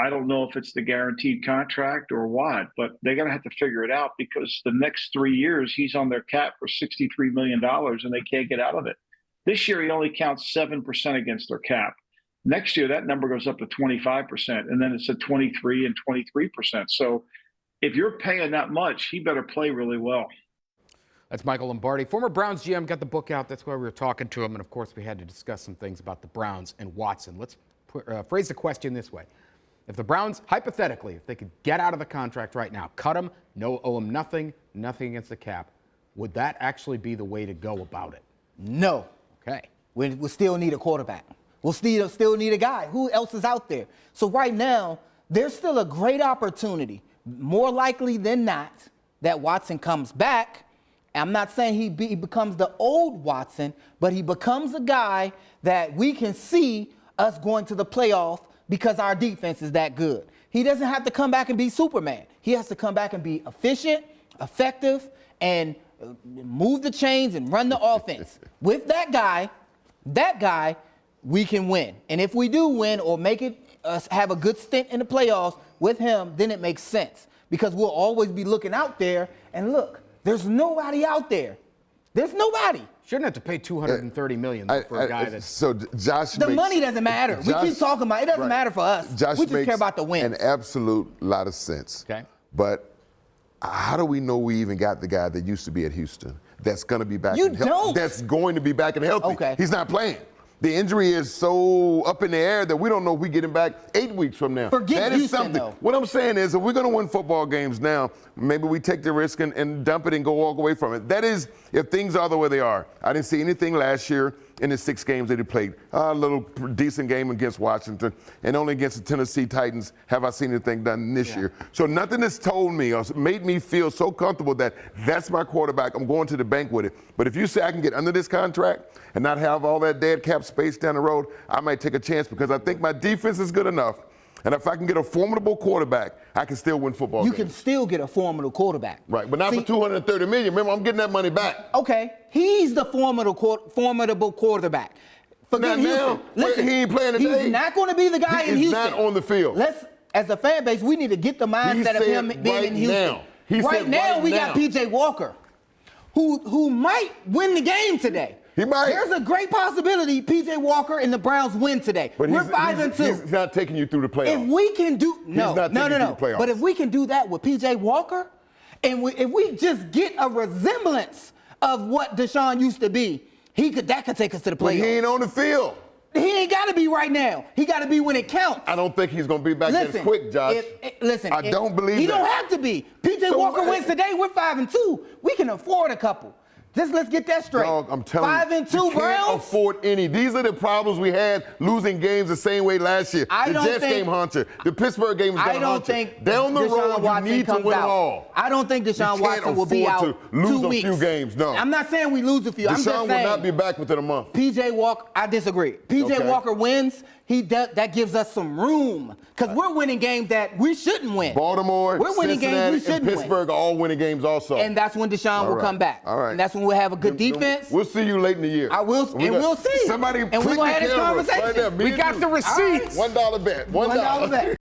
I don't know if it's the guaranteed contract or what, but they're going to have to figure it out because the next 3 years he's on their cap for $63 million and they can't get out of it. This year he only counts 7% against their cap. Next year that number goes up to 25%, and then it's at 23 and 23%. So if you're paying that much, he better play really well. That's Michael Lombardi, former Browns GM, got the book out. That's why we were talking to him. And, of course, we had to discuss some things about the Browns and Watson. Let's phrase the question this way. If the Browns, hypothetically, if they could get out of the contract right now, cut him, owe him nothing against the cap, would that actually be the way to go about it? No. Okay. We still need a quarterback. We'll still need a guy. Who else is out there? So right now, there's still a great opportunity, more likely than not, that Watson comes back. I'm not saying he becomes the old Watson, but he becomes a guy that we can see us going to the playoff because our defense is that good. He doesn't have to come back and be Superman. He has to come back and be efficient, effective, and move the chains and run the offense. With that guy, we can win. And if we do win or make it have a good stint in the playoffs with him, then it makes sense because we'll always be looking out there and look. There's nobody out there. There's nobody. Shouldn't have to pay $230 million for a guy that's. So Josh, the money doesn't matter. We keep talking about it. Doesn't matter for us. Josh we just care about the win. An absolute lot of sense. Okay. But how do we know we even got the guy that used to be at Houston that's going to be back? That's going to be back and healthy. Okay. He's not playing. The injury is so up in the air that we don't know if we get him back 8 weeks from now. Forget Houston, something. Though. What I'm saying is, if we're going to win football games now, maybe we take the risk and dump it and go walk away from it. That is, if things are the way they are. I didn't see anything last year in the 6 games that he played. A little decent game against Washington, and only against the Tennessee Titans have I seen anything done this year. So nothing has told me or made me feel so comfortable that that's my quarterback. I'm going to the bank with it. But if you say I can get under this contract and not have all that dead cap space down the road, I might take a chance because I think my defense is good enough. And if I can get a formidable quarterback, I can still win football games. You can still get a formidable quarterback. Right, but not for $230 million. Remember, I'm getting that money back. Okay, he's the formidable quarterback. Forget Houston. Listen, he ain't playing today. He's not going to be the guy in Houston. He's not on the field. As a fan base, we need to get the mindset of him being in Houston. Right now, we got P.J. Walker, who might win the game today. He might. There's a great possibility P.J. Walker and the Browns win today. But we're 5-2. He's not taking you through the playoffs. If we can do no. But if we can do that with P.J. Walker, and if we just get a resemblance of what Deshaun used to be, that could take us to the playoffs. But he ain't on the field. He ain't got to be right now. He got to be when it counts. I don't think he's going to be back as quick, Josh. I don't believe that. He don't have to be. P.J. Walker wins today. We're 5-2. We can afford a couple. Just let's get that straight. Dog, I'm telling you, 5-2 you can't Browns. afford any. These are the problems we had losing games the same way last year. The Jets game hunter. The Pittsburgh game was going to hunter. Think down the road, you need to win it all. I don't think Deshaun Watson will be out to lose 2 weeks. a few games. No. I'm not saying we lose a few. I'm just saying. Deshaun will not be back within a month. P.J. Walker, I disagree. P.J. Walker wins. That gives us some room because we're winning games that we shouldn't win. Baltimore, we're winning Cincinnati, games we shouldn't and Pittsburgh win. are all winning games also. And that's when Deshaun will come back. All right. And that's when we'll have a good defense. We'll see you late in the year. We'll see. Somebody and we're going to have this conversation. Right there, we got the receipts. $1 bet. $1 bet.